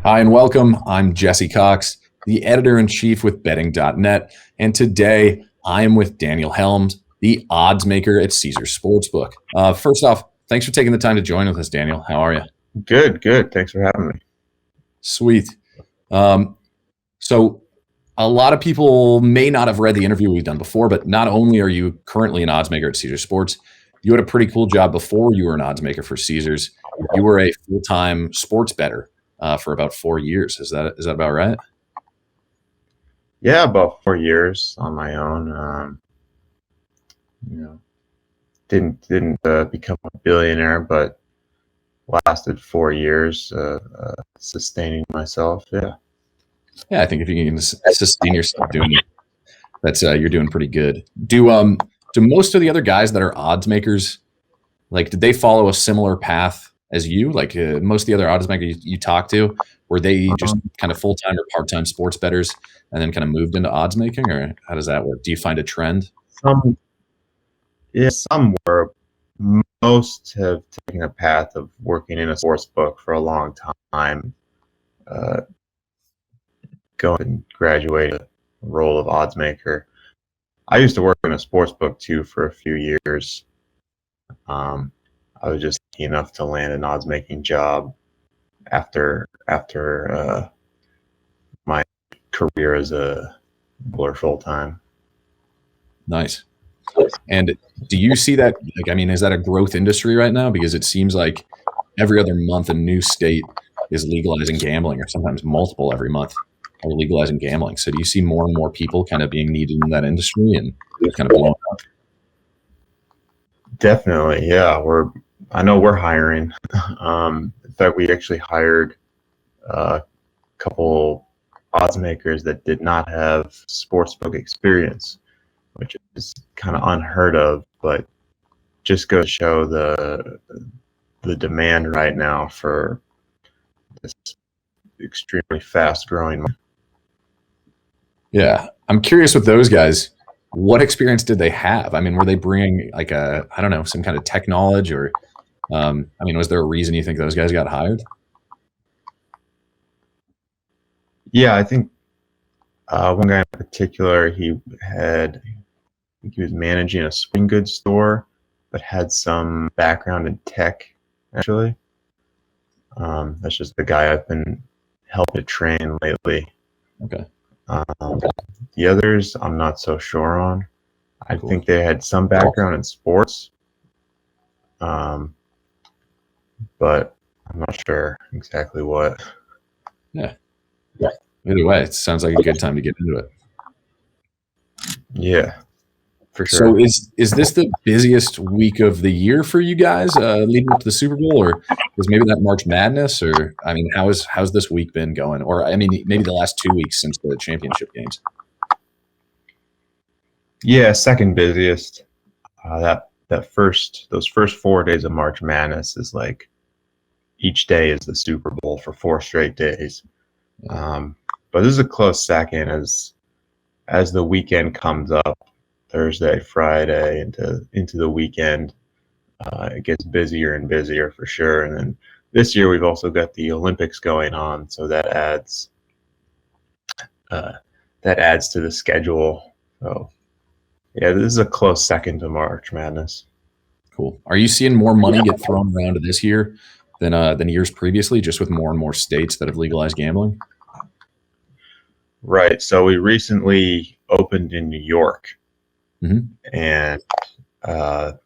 Hi and welcome. I'm Jesse Cox, the editor-in-chief with betting.net, and today I am with Daniel Helm, the odds maker at Caesars Sportsbook. First off, thanks for taking the time to join with us, Daniel. How are you? Good. Thanks for having me. Sweet. So a lot of people may not have read the interview we've done before, but not only are you currently an odds maker at Caesars Sports, you had a pretty cool job before you were an odds maker for Caesars. You were a full-time sports bettor for about 4 years. Is that about right? Yeah, about 4 years on my own. Didn't become a billionaire, but lasted 4 years sustaining myself. Yeah, I think if you can sustain yourself doing it, that's you're doing pretty good. Do most of the other guys that are odds makers, like, did they follow a similar path as you? Like most of the other odds makers you talk to, were they just kind of full-time or part-time sports bettors and then kind of moved into odds making, or how does that work? Do you find a trend? Some were. Most have taken a path of working in a sports book for a long time, going and graduated a role of odds maker. I used to work in a sports book too for a few years. I was just lucky enough to land an odds making job after my career as a bowler full time. Nice. And do you see that, like, I mean, is that a growth industry right now? Because it seems like every other month a new state is legalizing gambling, or sometimes multiple every month are legalizing gambling. So do you see more and more people kind of being needed in that industry and kind of blowing up? Definitely, yeah. I know we're hiring. In fact, we actually hired a couple odds makers that did not have sportsbook experience, which is kind of unheard of, but just goes to show the demand right now for this extremely fast growing market. Yeah. I'm curious with those guys, what experience did they have? I mean, were they bringing like I don't know, some kind of tech knowledge, or, I mean, was there a reason you think those guys got hired? Yeah, I think one guy in particular, he was managing a sporting goods store, but had some background in tech, actually. That's just the guy I've been helping to train lately. Okay. The others, I'm not so sure on. I Cool. think they had some background in sports, but I'm not sure exactly what. Yeah. Either way, it sounds like a good time to get into it. Yeah, for sure. So is this the busiest week of the year for you guys leading up to the Super Bowl, or is maybe that March Madness, or, I mean, how's this week been going? Or, I mean, maybe the last 2 weeks since the championship games. Yeah, second busiest. Those first 4 days of March Madness is like each day is the Super Bowl for 4 straight days. But this is a close second as the weekend comes up, Thursday, Friday into the weekend. It gets busier and busier for sure. And then this year we've also got the Olympics going on, so that adds to the schedule. So yeah, this is a close second to March Madness. Cool. Are you seeing more money get thrown around this year than years previously, just with more and more states that have legalized gambling? Right. So we recently opened in New York, and our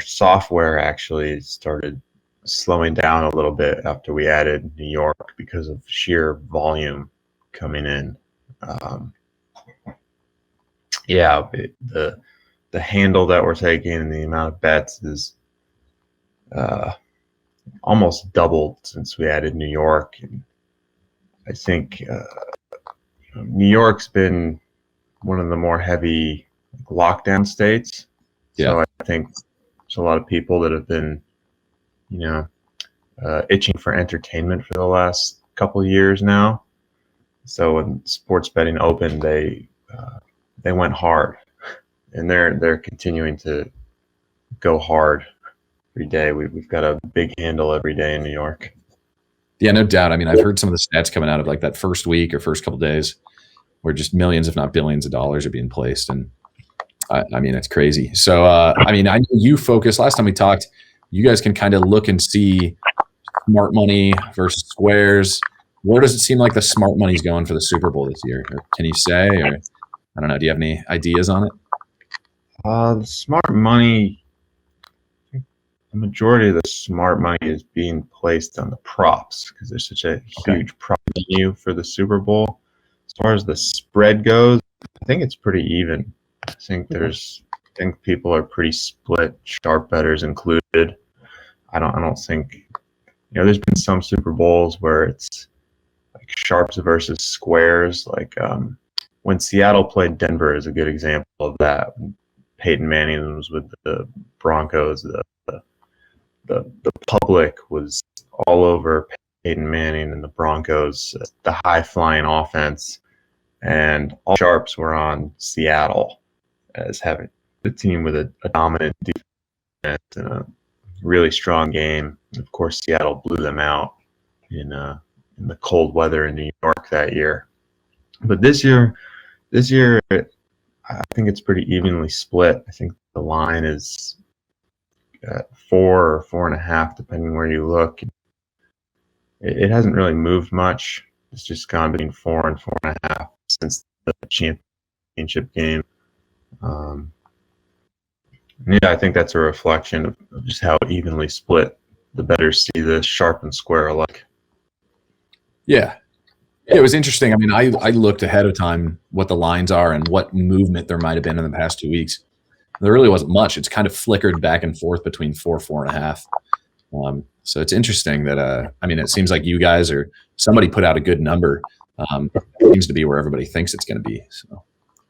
software actually started slowing down a little bit after we added New York because of sheer volume coming in. The handle that we're taking and the amount of bets is almost doubled since we added New York. And I think New York's been one of the more heavy lockdown states. Yeah. So I think there's a lot of people that have been, itching for entertainment for the last couple of years now. So when sports betting opened, they went hard, and they're continuing to go hard every day. We've got a big handle every day in New York. Yeah, no doubt. I mean, I've heard some of the stats coming out of like that first week or first couple days where just millions, if not billions of dollars are being placed. And I mean, it's crazy. So, I mean, I know you focus, last time we talked, you guys can kind of look and see smart money versus squares. Where does it seem like the smart money's going for the Super Bowl this year? Or can you say, or I don't know, do you have any ideas on it? The smart money, the majority of the smart money is being placed on the props because there's such a huge prop menu for the Super Bowl. As far as the spread goes, I think it's pretty even. I think people are pretty split, sharp bettors included. I don't think, there's been some Super Bowls where it's like sharps versus squares. Like when Seattle played Denver is a good example of that. When Peyton Manning was with the Broncos, the public was all over Peyton Manning and the Broncos, the high-flying offense, and all sharps were on Seattle as having the team with a dominant defense and a really strong game. Of course, Seattle blew them out in the cold weather in New York that year. But this year, I think it's pretty evenly split. I think the line is 4 or 4.5, depending where you look. It hasn't really moved much. It's just gone between 4 and 4.5 since the championship game. Yeah, I think that's a reflection of just how evenly split the bettors see the sharp and square alike. Yeah. It was interesting. I mean, I looked ahead of time what the lines are and what movement there might have been in the past 2 weeks. There really wasn't much. It's kind of flickered back and forth between 4, 4.5. So it's interesting that, I mean, it seems like you guys or somebody put out a good number. Seems to be where everybody thinks it's going to be. So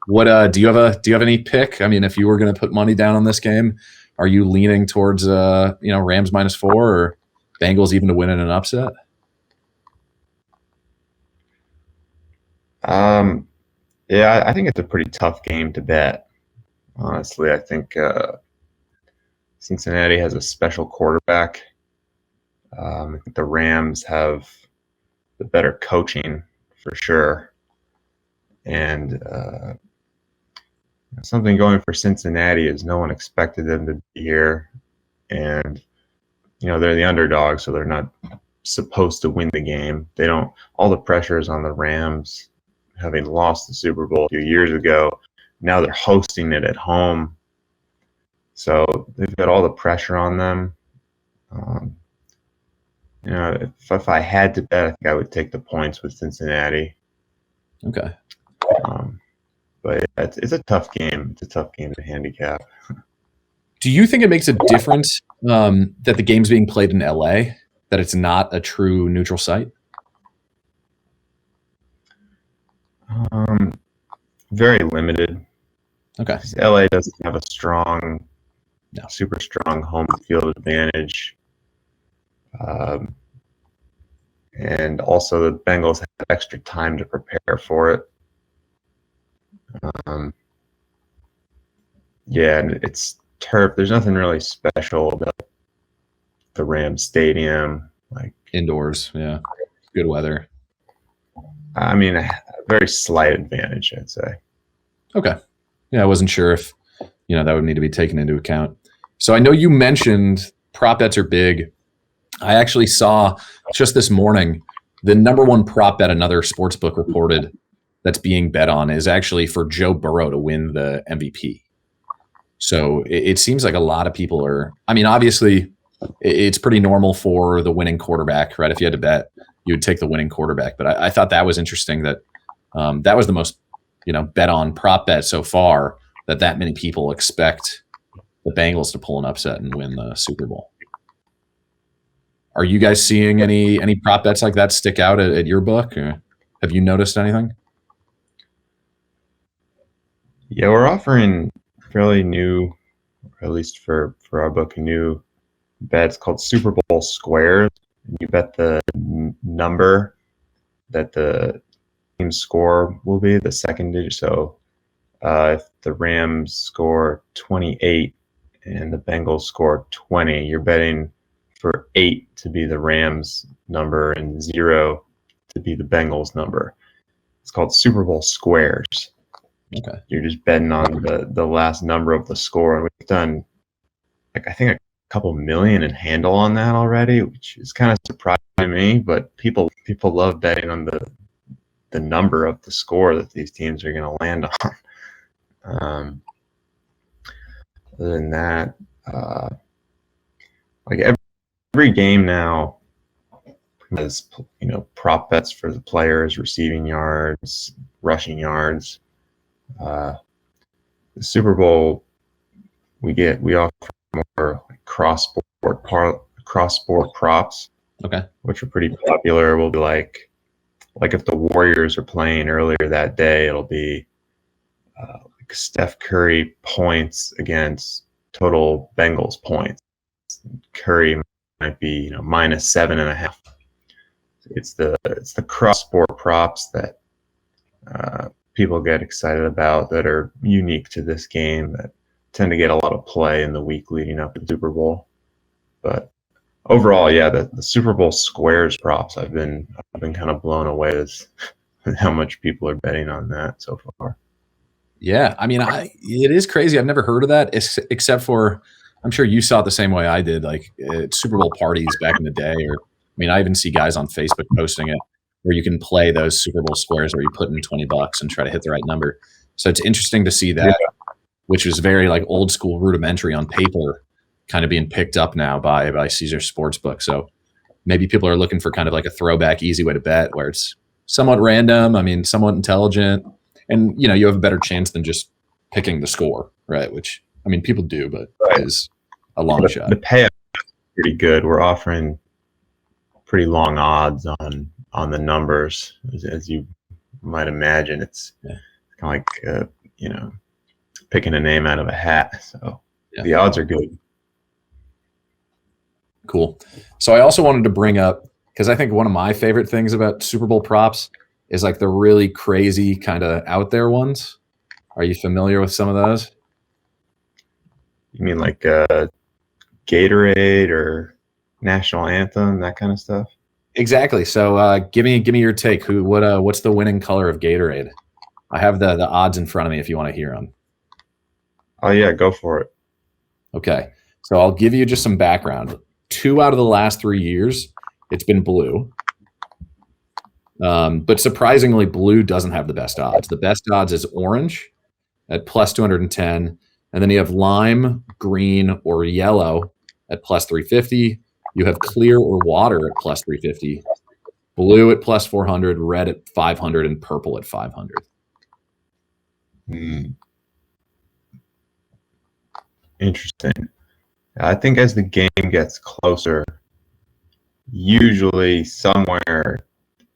what, do you have any pick? I mean, if you were going to put money down on this game, are you leaning towards, Rams -4 or Bengals even to win in an upset? Yeah, I think it's a pretty tough game to bet. Honestly, I think Cincinnati has a special quarterback. I think the Rams have the better coaching for sure. And something going for Cincinnati is no one expected them to be here. And, they're the underdog, so they're not supposed to win the game. All the pressure is on the Rams, having lost the Super Bowl a few years ago. Now they're hosting it at home. So they've got all the pressure on them. If I had to bet, I think I would take the points with Cincinnati. Okay. But it's a tough game. It's a tough game to handicap. Do you think it makes a difference that the game's being played in LA, that it's not a true neutral site? Very limited. Okay. LA doesn't have a super strong home field advantage. And also the Bengals have extra time to prepare for it. And it's turf. There's nothing really special about the Rams Stadium. Like Indoors, yeah. Good weather. I mean, a very slight advantage, I'd say. Okay. Yeah, I wasn't sure if, that would need to be taken into account. So I know you mentioned prop bets are big. I actually saw just this morning the number one prop bet another sportsbook reported that's being bet on is actually for Joe Burrow to win the MVP. So it seems like a lot of people are, I mean, obviously it's pretty normal for the winning quarterback, right? If you had to bet, you would take the winning quarterback. But I thought that was interesting that that was the most, bet on prop bet so far that many people expect the Bengals to pull an upset and win the Super Bowl. Are you guys seeing any prop bets like that stick out at your book? Or have you noticed anything? Yeah, we're offering fairly new, or at least for our book, a new bet. It's called Super Bowl Squares. You bet the number that the team score will be, the second digit. So if the Rams score 28 and the Bengals score 20, you're betting for 8 to be the Rams number and 0 to be the Bengals number. It's called Super Bowl squares. Okay. You're just betting on the last number of the score. And we've done, like, I think a couple million in handle on that already, which is kind of surprising to me. But people love betting on the number of the score that these teams are going to land on. Other than that, like every game now has, prop bets for the players, receiving yards, rushing yards. The Super Bowl, we offer more like cross-sport props, Okay. which are pretty popular. We'll be like if the Warriors are playing earlier that day, it'll be like Steph Curry points against total Bengals points. Curry might be minus 7.5. It's the cross-sport props that people get excited about that are unique to this game that tend to get a lot of play in the week leading up to the Super Bowl. But overall, yeah, the Super Bowl squares props, I've been kind of blown away with how much people are betting on that so far. Yeah, I mean, it is crazy. I've never heard of that, except for, I'm sure you saw it the same way I did, like at Super Bowl parties back in the day. Or, I mean, I even see guys on Facebook posting it, where you can play those Super Bowl squares where you put in $20 and try to hit the right number. So it's interesting to see that, which was very like old school rudimentary on paper, kind of being picked up now by Caesar Sportsbook. So maybe people are looking for kind of like a throwback, easy way to bet where it's somewhat random. I mean, somewhat intelligent, and you have a better chance than just picking the score, right? Which, I mean, people do, but is a long shot. The payout is pretty good. We're offering pretty long odds on the numbers, as you might imagine. It's kind of like picking a name out of a hat. So the odds are good. Cool. So I also wanted to bring up, because I think one of my favorite things about Super Bowl props is like the really crazy kind of out there ones. Are you familiar with some of those? You mean like Gatorade or National Anthem, that kind of stuff? Exactly. So give me your take. What's the winning color of Gatorade? I have the odds in front of me if you want to hear them. Oh yeah, go for it. Okay. So I'll give you just some background. 2 out of the last 3 years, it's been blue. But surprisingly, blue doesn't have the best odds. The best odds is orange at plus 210. And then you have lime, green, or yellow at plus 350. You have clear or water at plus 350. Blue at plus 400, red at 500, and purple at 500. Interesting. I think as the game gets closer, usually somewhere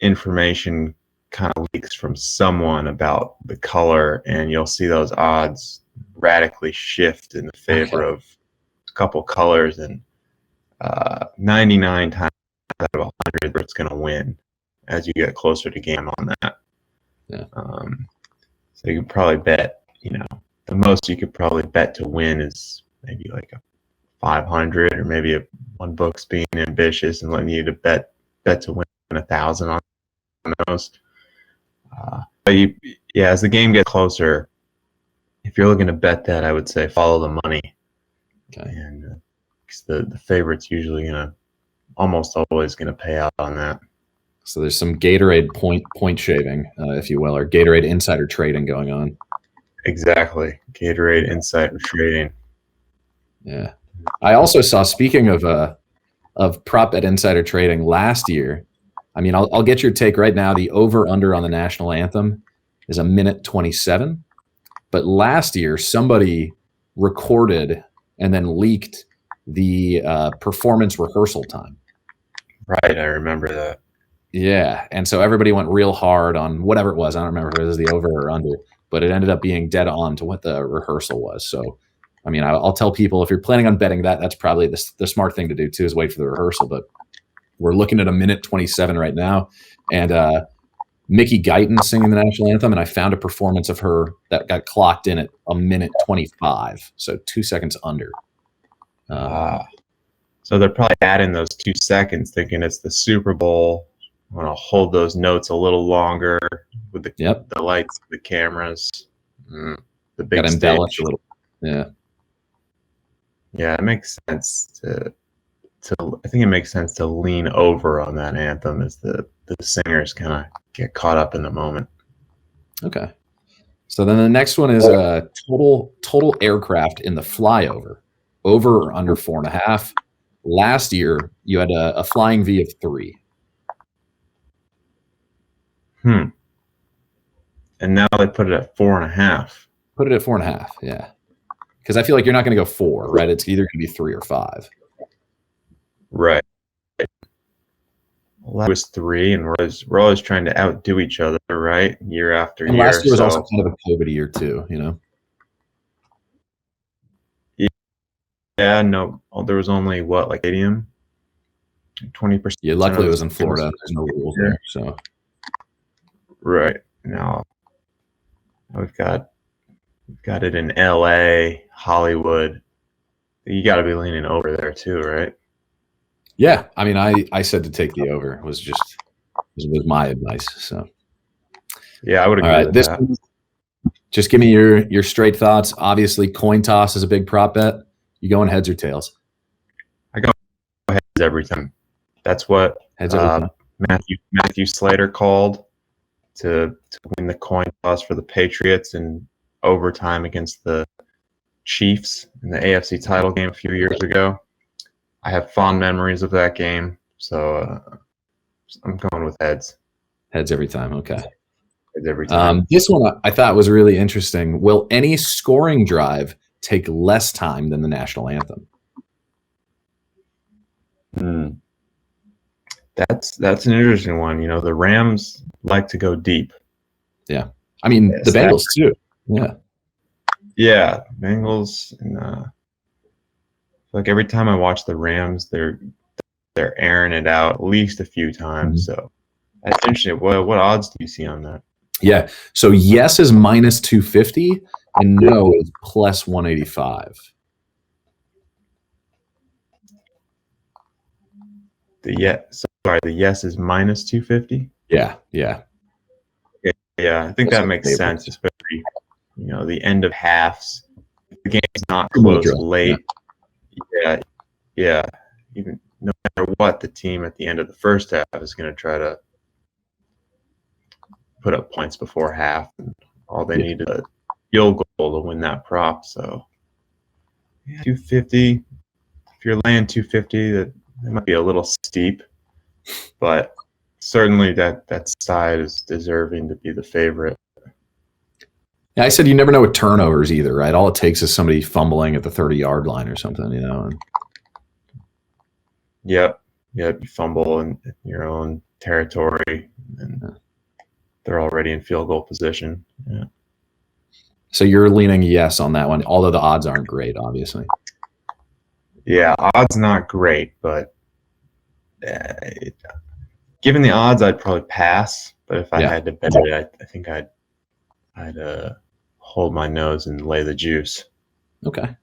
information kind of leaks from someone about the color, and you'll see those odds radically shift in the favor of a couple colors, and 99 times out of 100 it's going to win as you get closer to game on that. Yeah. So you can probably bet, the most you could probably bet to win is maybe like a 500, or maybe one book's being ambitious and letting you to bet to win 1,000 on those. But as the game gets closer, if you're looking to bet that, I would say follow the money. Okay. And the favorite's usually almost always gonna pay out on that. So there's some Gatorade point shaving, if you will, or Gatorade insider trading going on. Exactly, Gatorade insider trading. Yeah, I also saw. Speaking of prop bet insider trading last year, I mean, I'll get your take right now. The over under on the national anthem is 1:27, but last year somebody recorded and then leaked the performance rehearsal time. Right, I remember that. Yeah, and so everybody went real hard on whatever it was. I don't remember if it was the over or under, but it ended up being dead on to what the rehearsal was. So, I mean, I'll tell people, if you're planning on betting that, that's probably the smart thing to do too, is wait for the rehearsal. But we're looking at 1:27 right now, and Mickey Guyton singing the national anthem, and I found a performance of her that got clocked in at 1:25, so 2 seconds under. So they're probably adding those 2 seconds, thinking it's the Super Bowl. I want to hold those notes a little longer with the lights, the cameras, the big Got stage. embellished a little. Yeah. Yeah, it makes sense to I think it makes sense to lean over on that anthem as the singers kind of get caught up in the moment. Okay. So then the next one is total aircraft in the flyover, over or under 4.5. Last year you had a flying V of 3. And now they put it at 4.5. Put it at 4.5. Yeah. Because I feel like you're not going to go 4, right? It's either going to be 3 or 5. Right. Well, that was 3, and we're always trying to outdo each other, right? Year after year. Last year was also kind of a COVID year too, you know? Yeah, no, there was only like stadium? 20%. Yeah, luckily it was in Florida. There's no rules there, so. Right. Now we've got it in LA, Hollywood. You got to be leaning over there too, right? Yeah, I mean, I said to take the over. It was my advice. So yeah, I would agree with that. Just give me your straight thoughts. Obviously, coin toss is a big prop bet. You going heads or tails? I go heads every time. That's what heads every time. Matthew Slater called to win the coin toss for the Patriots in overtime against the Chiefs in the AFC title game a few years ago. I have fond memories of that game, so I'm going with heads. Heads every time. Okay. Heads every time. This one I thought was really interesting. Will any scoring drive take less time than the national anthem? That's an interesting one. You know, the Rams like to go deep. Yeah, I mean the Bengals too. Yeah. Yeah, Bengals, and like every time I watch the Rams, they're airing it out at least a few times. So that's interesting. What odds do you see on that? Yeah, so yes is minus 250 and no is plus 185. The yes is minus 250. Yeah. Yeah, I think that makes sense, especially the end of halves. The game's not close late. Yeah. Even no matter what, the team at the end of the first half is going to try to put up points before half, and all they need is a field goal to win that prop. So 250. If you're laying 250, that might be a little steep, but certainly that side is deserving to be the favorite. Yeah, I said you never know with turnovers either, right? All it takes is somebody fumbling at the 30-yard line or something, And Yep. You fumble in your own territory, and they're already in field goal position. Yeah. So you're leaning yes on that one, although the odds aren't great, obviously. Yeah, odds not great, but given the odds, I'd probably pass. But if I had to bet it, I think I'd hold my nose and lay the juice. Okay.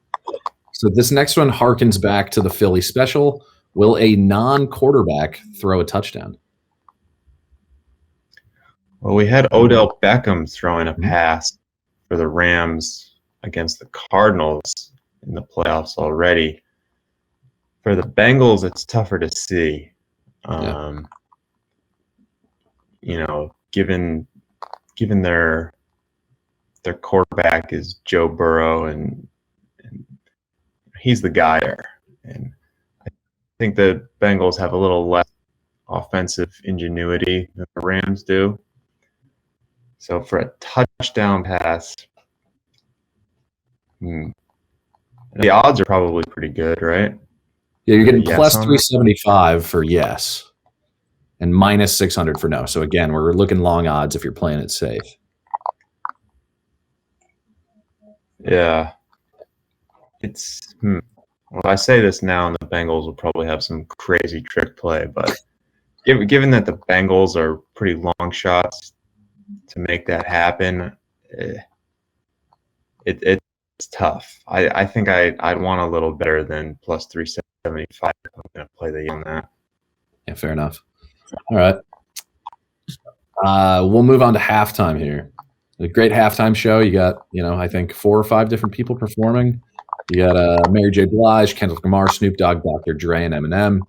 So this next one harkens back to the Philly special. Will a non-quarterback throw a touchdown? Well, we had Odell Beckham throwing a pass for the Rams against the Cardinals in the playoffs already. For the Bengals, it's tougher to see. Given their quarterback is Joe Burrow, and he's the guy there. And I think the Bengals have a little less offensive ingenuity than the Rams do. So for a touchdown pass, the odds are probably pretty good, right? Yeah, you're getting plus 375 for yes and minus 600 for no. So again, we're looking long odds if you're playing it safe. Yeah. It's well, I say this now, and the Bengals will probably have some crazy trick play, but given that the Bengals are pretty long shots to make that happen, it's it's tough. I think I'd want a little better than plus 375 if I'm going to play the on that. Yeah, fair enough. All right. We'll move on to halftime here. A great halftime show. You got, I think 4 or 5 different people performing. You got Mary J. Blige, Kendrick Lamar, Snoop Dogg, Dr. Dre, and Eminem.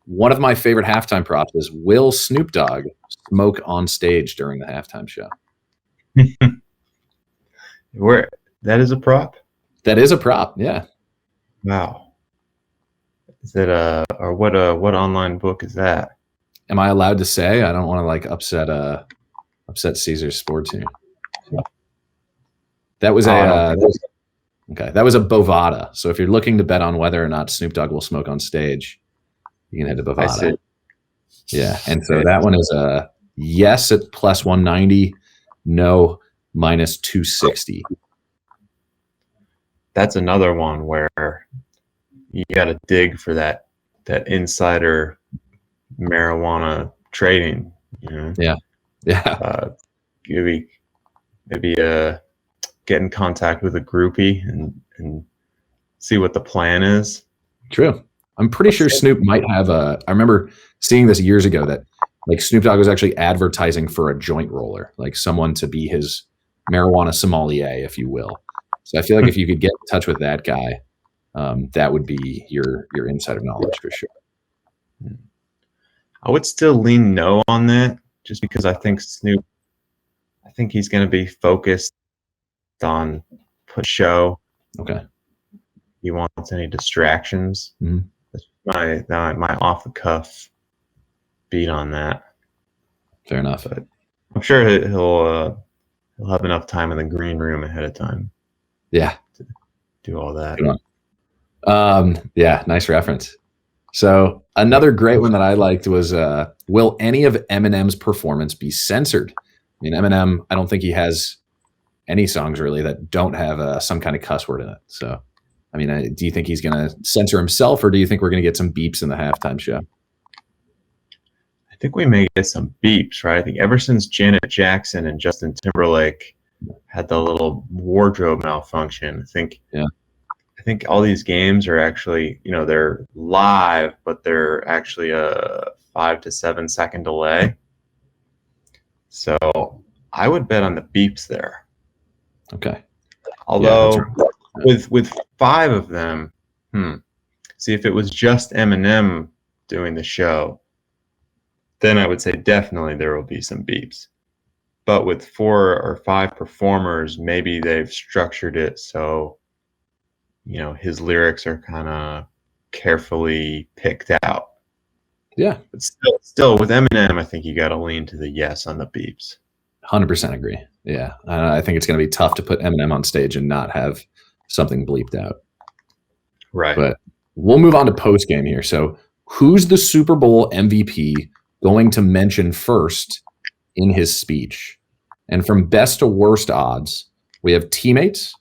One of my favorite halftime props is, will Snoop Dogg smoke on stage during the halftime show? That is a prop? That is a prop, yeah. Wow. Is it or what online book is that? Am I allowed to say? I don't want to upset Caesar's Sports here. That was that was a Bovada. So if you're looking to bet on whether or not Snoop Dogg will smoke on stage, you can head to Bovada. Yeah, and so that one is a yes at plus 190, no minus 260. That's another one where you got to dig for that insider marijuana trading. Yeah. Maybe get in contact with a groupie and see what the plan is. True. I'm pretty sure Snoop might have I remember seeing this years ago that like Snoop Dogg was actually advertising for a joint roller, like someone to be his marijuana sommelier, if you will. So I feel like if you could get in touch with that guy, that would be your insider knowledge for sure. I would still lean no on that, just because I think he's going to be focused on put show. Okay. He wants any distractions. Mm-hmm. That's my off the cuff beat on that. Fair enough. But I'm sure he'll have enough time in the green room ahead of time. Yeah. To do all that. Yeah, nice reference. So another great one that I liked was, will any of Eminem's performance be censored? I mean, Eminem, I don't think he has any songs really that don't have some kind of cuss word in it. So, I mean, do you think he's going to censor himself, or do you think we're going to get some beeps in the halftime show? I think we may get some beeps, right? I think ever since Janet Jackson and Justin Timberlake had the little wardrobe malfunction, I think all these games are actually, they're live, but they're actually a 5 to 7 second delay. So I would bet on the beeps there. Okay. Although with 5 of them, see, if it was just Eminem doing the show, then I would say definitely there will be some beeps. But with 4 or 5 performers, maybe they've structured it so his lyrics are kind of carefully picked out. Yeah. But still with Eminem, I think you got to lean to the yes on the beeps. 100% agree. Yeah. I think it's going to be tough to put Eminem on stage and not have something bleeped out. Right. But we'll move on to post game here. So who's the Super Bowl MVP going to mention first in his speech? And from best to worst odds, we have teammates,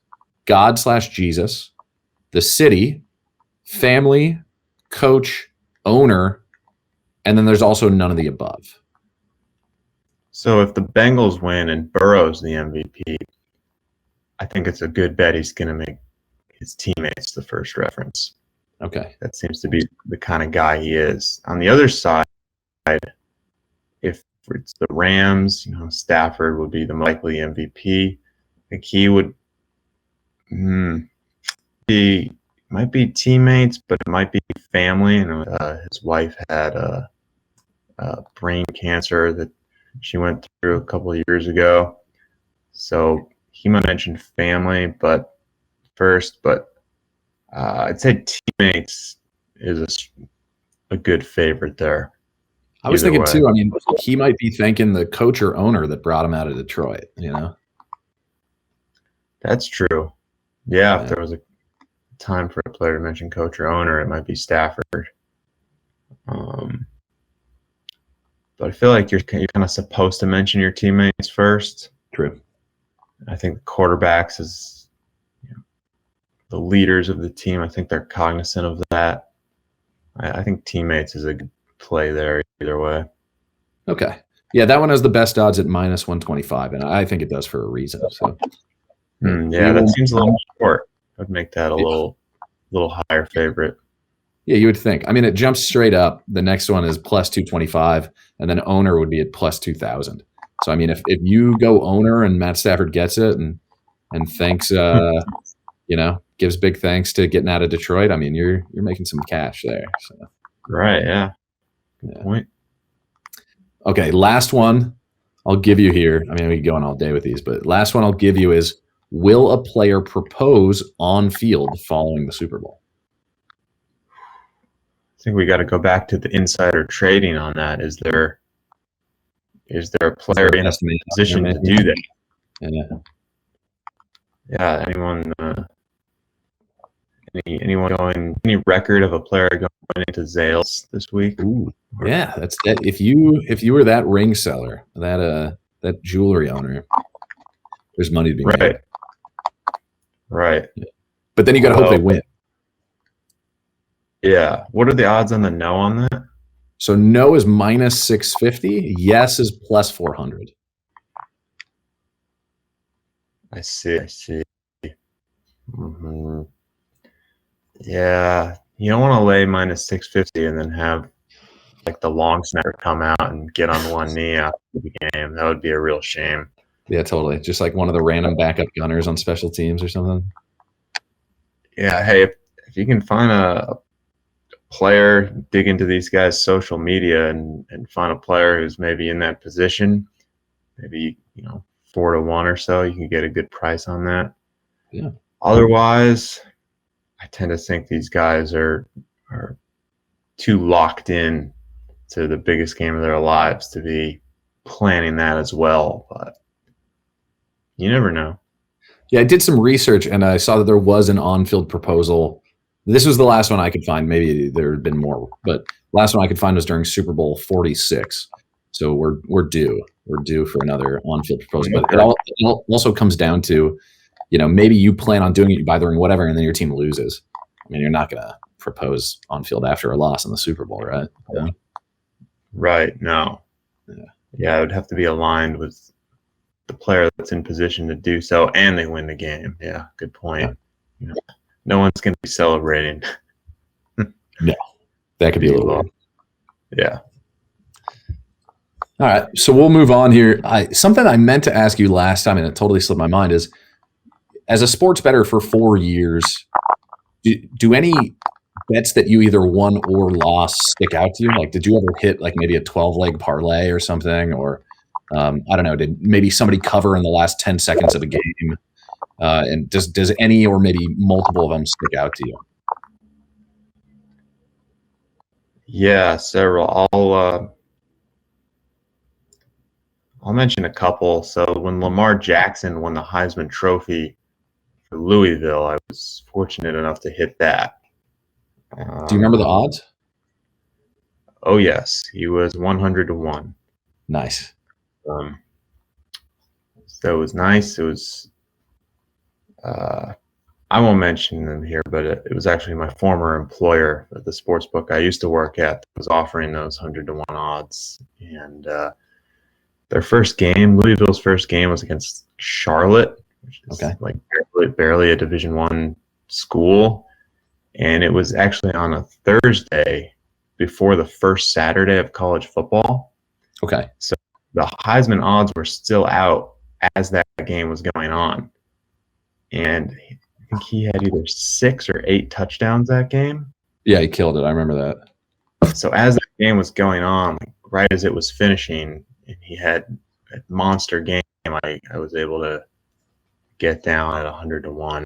God/Jesus, the city, family, coach, owner, and then there's also none of the above. So if the Bengals win and Burrow's the MVP, I think it's a good bet he's going to make his teammates the first reference. Okay. That seems to be the kind of guy he is. On the other side, if it's the Rams, Stafford would be the likely MVP. I think he would might be teammates, but it might be family. His wife had brain cancer that she went through a couple of years ago. So he might mention family, but I'd say teammates is a good favorite there. I was thinking too, I mean, he might be thanking the coach or owner that brought him out of Detroit, That's true. Yeah, if there was a time for a player to mention coach or owner, it might be Stafford. But I feel like you're kind of supposed to mention your teammates first. True. I think the quarterbacks is the leaders of the team. I think they're cognizant of that. I think teammates is a good play there either way. Okay. Yeah, that one has the best odds at minus 125, and I think it does for a reason. So Yeah, that seems a little short. I'd make that a little higher favorite. Yeah, you would think. I mean, it jumps straight up. The next one is plus 225, and then owner would be at plus 2,000. So I mean, if you go owner and Matt Stafford gets it and thanks, gives big thanks to getting out of Detroit, I mean, you're making some cash there. So. Right. Yeah. Good point. Okay, last one I'll give you here. I mean, we can go on all day with these, but last one I'll give you is: will a player propose on field following the Super Bowl? I think we got to go back to the insider trading on that. Is there a player in a position to do that? Yeah. Anyone any record of a player going into Zales this week? Ooh, yeah, that's that. If you were that ring seller, that jewelry owner, there's money to be made. Right. Yeah. But then you got to hope they win. Yeah. What are the odds on the no on that? So no is minus 650. Yes is plus 400. I see. Mm-hmm. Yeah. You don't want to lay minus 650 and then have like the long snapper come out and get on one knee after the game. That would be a real shame. Yeah, totally. Just like one of the random backup gunners on special teams or something. Yeah. Hey, if you can find a player, dig into these guys' social media and find a player who's maybe in that position, maybe 4-1 or so, you can get a good price on that. Yeah. Otherwise, I tend to think these guys are too locked in to the biggest game of their lives to be planning that as well. But you never know. Yeah, I did some research and I saw that there was an on-field proposal. This was the last one I could find. Maybe there had been more, but last one I could find was during Super Bowl 46. So we're due. We're due for another on-field proposal. But it also comes down to, maybe you plan on doing it, you buy the ring, whatever, and then your team loses. I mean, you're not going to propose on-field after a loss in the Super Bowl, right? Yeah. Right. No. Yeah, it would have to be aligned with the player that's in position to do so, and they win the game. Yeah, good point. Yeah. No one's going to be celebrating. No, that could be a little weird. Yeah. All right, so we'll move on here. Something I meant to ask you last time, and it totally slipped my mind, is as a sports bettor for 4 years, do any bets that you either won or lost stick out to you? Like, did you ever hit like maybe a 12-leg parlay or something? Or I don't know, did maybe somebody cover in the last 10 seconds of a game? And does any or maybe multiple of them stick out to you? Yeah, several. I'll mention a couple. So when Lamar Jackson won the Heisman Trophy for Louisville, I was fortunate enough to hit that. Do you remember the odds? Oh yes, he was 100-1. Nice. So it was nice. It was. I won't mention them here, but it was actually my former employer at the sportsbook I used to work at that was offering those 100-1 odds. And their first game, Louisville's first game, was against Charlotte, which is like barely a Division I school. And it was actually on a Thursday before the first Saturday of college football. Okay. So the Heisman odds were still out as that game was going on. And I think he had either 6 or 8 touchdowns that game. Yeah, he killed it. I remember that. So as that game was going on, right as it was finishing, and he had a monster game, I was able to get down at 100-1.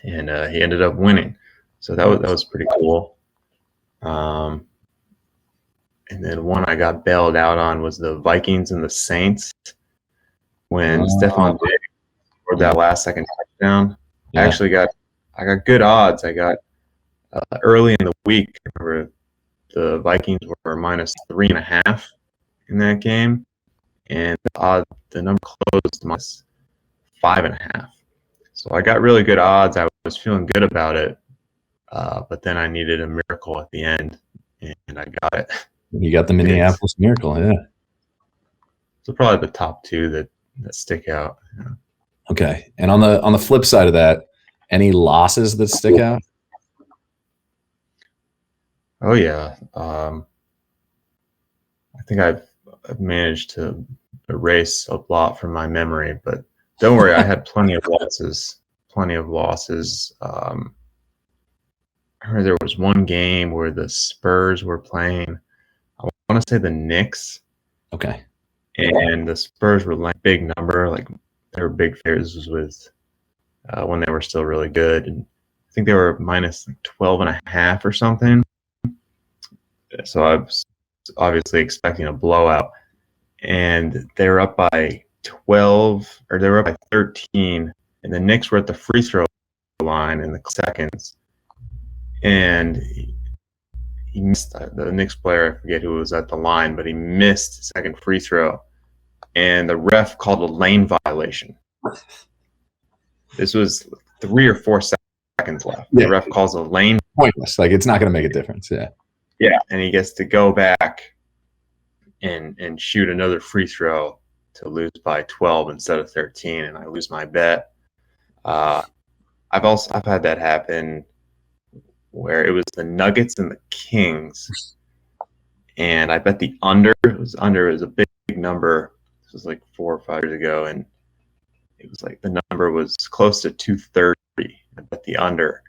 And he ended up winning. So that was pretty cool. And then one I got bailed out on was the Vikings and the Saints when Stephon Diggs scored that last second touchdown. Yeah. I got good odds. I got early in the week. I remember the Vikings were minus 3.5 in that game, and the number closed minus 5.5. So I got really good odds. I was feeling good about it, but then I needed a miracle at the end, and I got it. You got the Minneapolis Miracle, yeah. So probably the top two that stick out. Yeah. Okay. And on the flip side of that, any losses that stick out? Oh yeah. I think I've managed to erase a lot from my memory, but don't worry, I had plenty of losses. Plenty of losses. I remember there was one game where the Spurs were playing. I want to say the Knicks. Okay. And the Spurs were like big number, like they were big favorites with when they were still really good. And I think they were minus like 12 and a half or something. So I was obviously expecting a blowout. And they were up by 12, or they were up by 13. And the Knicks were at the free throw line in the seconds. And he missed the Knicks player, I forget who was at the line, but he missed the second free throw. And the ref called a lane violation. This was 3 or 4 seconds left. Yeah. The ref calls a lane. Pointless. Like, it's not going to make a difference. Yeah. Yeah. And he gets to go back and shoot another free throw to lose by 12 instead of 13. And I lose my bet. I've had that happen where it was the Nuggets and the Kings. And I bet the under. It was a big number. This was like 4 or 5 years ago, and it was like the number was close to 230. I bet the under,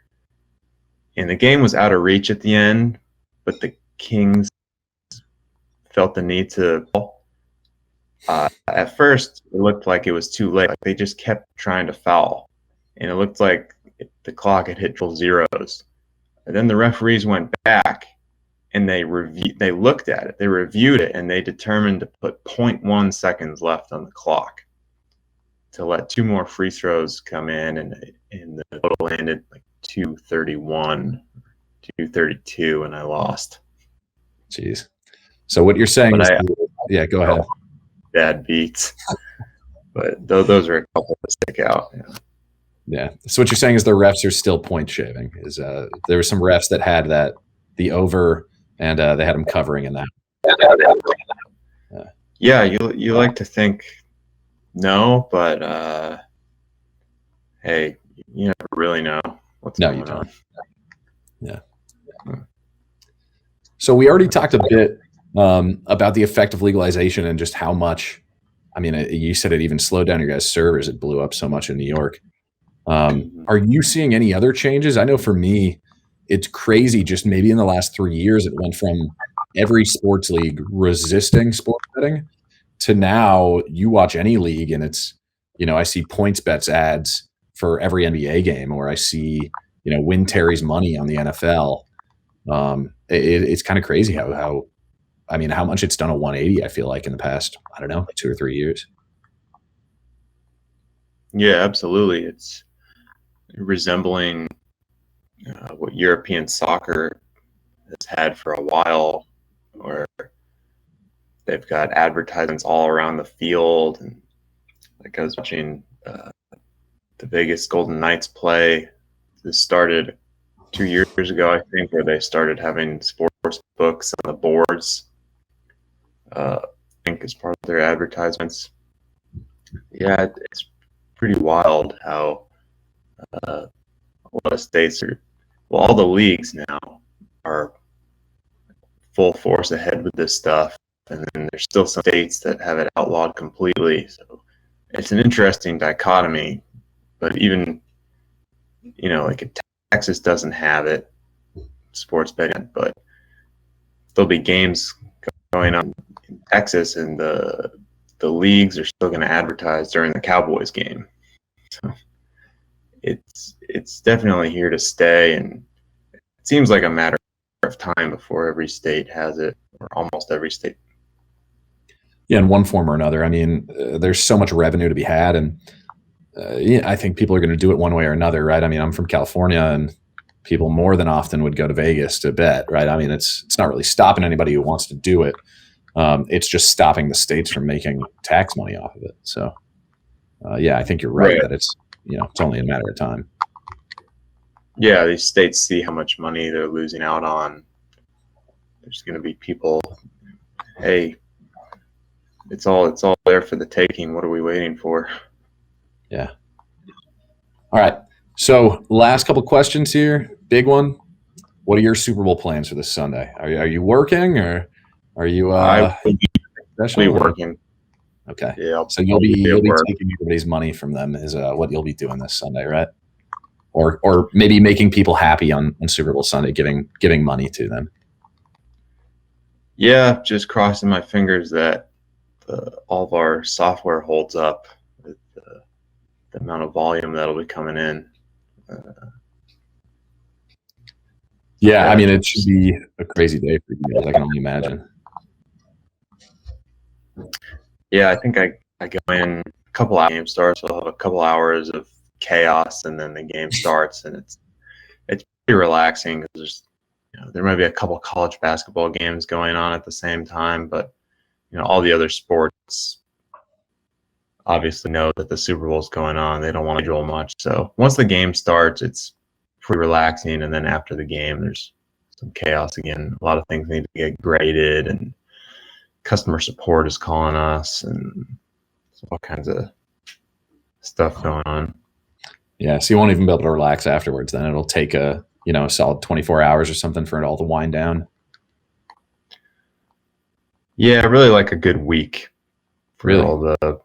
and the game was out of reach at the end, but the Kings felt the need to. At first, it looked like it was too late. Like they just kept trying to foul, and it looked like the clock had hit triple zeros. And then the referees went back. And they looked at it, they reviewed it, and they determined to put 0.1 seconds left on the clock to let 2 more free throws come in, and the total ended like 231, 232, and I lost. Jeez. So what you're saying is, yeah, go ahead. Bad beats, but those are a couple that stick out. Yeah. So what you're saying is the refs are still point shaving. Is there were some refs that had the over. And they had him covering in that. Yeah, you like to think no, but hey, you never really know what's going on. Yeah. So we already talked a bit about the effect of legalization and just how much. I mean, you said it even slowed down your guys' servers. It blew up so much in New York. Are you seeing any other changes? I know for me, it's crazy. Just maybe in the last 3 years, it went from every sports league resisting sports betting to now you watch any league and it's, I see points bets ads for every NBA game, or I see, win Terry's money on the NFL. It's kind of crazy how much it's done a 180, I feel like, in the past, I don't know, 2 or 3 years. Yeah, absolutely. It's resembling what European soccer has had for a while, where they've got advertisements all around the field. And like I was watching the Vegas Golden Knights play. This started 2 years ago, I think, where they started having sports books on the boards, I think, as part of their advertisements. Yeah, it's pretty wild how a lot of states are, well, all the leagues now are full force ahead with this stuff, and then there's still some states that have it outlawed completely. So it's an interesting dichotomy. But even, like if Texas doesn't have it, sports betting, but there'll be games going on in Texas, and the leagues are still going to advertise during the Cowboys game. So it's definitely here to stay, and it seems like a matter of time before every state has it, or almost every state. Yeah, in one form or another. I mean, there's so much revenue to be had, and I think people are going to do it one way or another, right? I mean, I'm from California, and people more than often would go to Vegas to bet, right? I mean, it's not really stopping anybody who wants to do it. It's just stopping the states from making tax money off of it. So, yeah, I think you're right that it's only a matter of time. Yeah, these states see how much money they're losing out on. There's going to be people, hey, it's all there for the taking. What are we waiting for? Yeah. All right. So last couple questions here. Big one. What are your Super Bowl plans for this Sunday? Are you working or are you I will be special? working. Okay. Yeah. So you'll be taking everybody's money from them is what you'll be doing this Sunday, right? Or maybe making people happy on Super Bowl Sunday, giving money to them. Yeah, just crossing my fingers that all of our software holds up with the amount of volume that'll be coming in. Yeah, I mean, it should be a crazy day for you guys. I can only imagine. Yeah, I think I go in a couple hours, game starts, so I'll have a couple hours of chaos, and then the game starts, and it's pretty relaxing. There's, there might be a couple college basketball games going on at the same time, but all the other sports obviously know that the Super Bowl is going on. They don't want to schedule much. So once the game starts, it's pretty relaxing, and then after the game, there's some chaos again. A lot of things need to get graded, and customer support is calling us, and all kinds of stuff going on. Yeah, so you won't even be able to relax afterwards. Then it'll take a solid 24 hours or something for it all to wind down. Yeah, really like a good week for really? all the.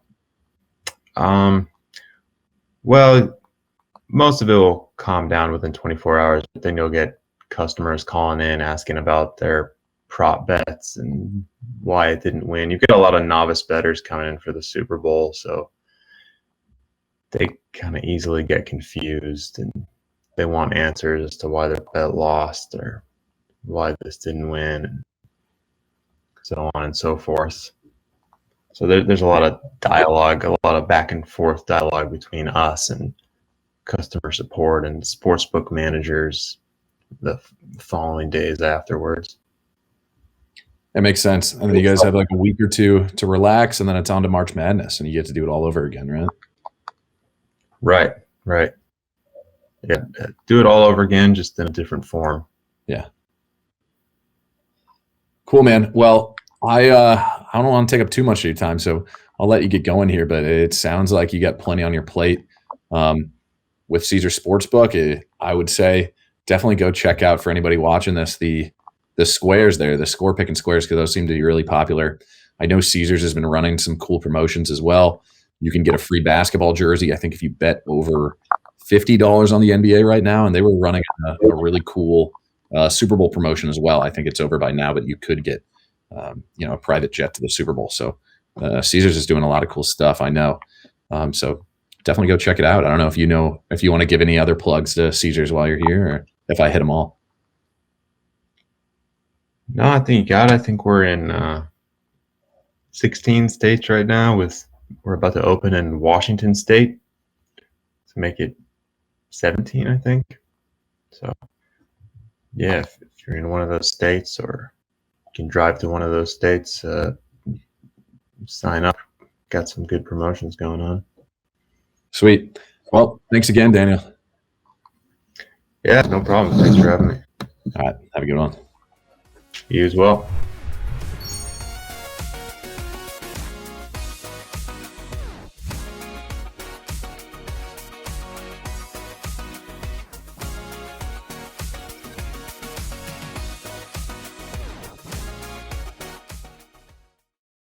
Well, most of it will calm down within 24 hours, but then you'll get customers calling in asking about their prop bets and why it didn't win. You get a lot of novice bettors coming in for the Super Bowl, so they kind of easily get confused and they want answers as to why their bet lost or why this didn't win, and so on and so forth. So there's a lot of dialogue, a lot of back and forth dialogue between us and customer support and sportsbook managers the following days afterwards. That makes sense. And then you guys have like a week or two to relax, and then it's on to March Madness, and you get to do it all over again, right? Right. Yeah, do it all over again, just in a different form. Yeah. Cool, man. Well, I don't want to take up too much of your time, so I'll let you get going here. But it sounds like you got plenty on your plate with Caesar Sportsbook. I would say definitely go check out, for anybody watching this, the squares there, the score picking squares, because those seem to be really popular. I know Caesars has been running some cool promotions as well. You can get a free basketball jersey, I think, if you bet over $50 on the NBA right now, and they were running a really cool Super Bowl promotion as well. I think it's over by now, but you could get a private jet to the Super Bowl. So Caesars is doing a lot of cool stuff, I know. So definitely go check it out. I don't know if you want to give any other plugs to Caesars while you're here, or if I hit them all. No, I think you got it. I think we're in 16 states right now. We're about to open in Washington State to make it 17, I think. So yeah, if you're in one of those states, or you can drive to one of those states, sign up. Got some good promotions going on. Sweet. Well, thanks again, Daniel. Yeah, no problem. Thanks for having me. All right. Have a good one. You as well.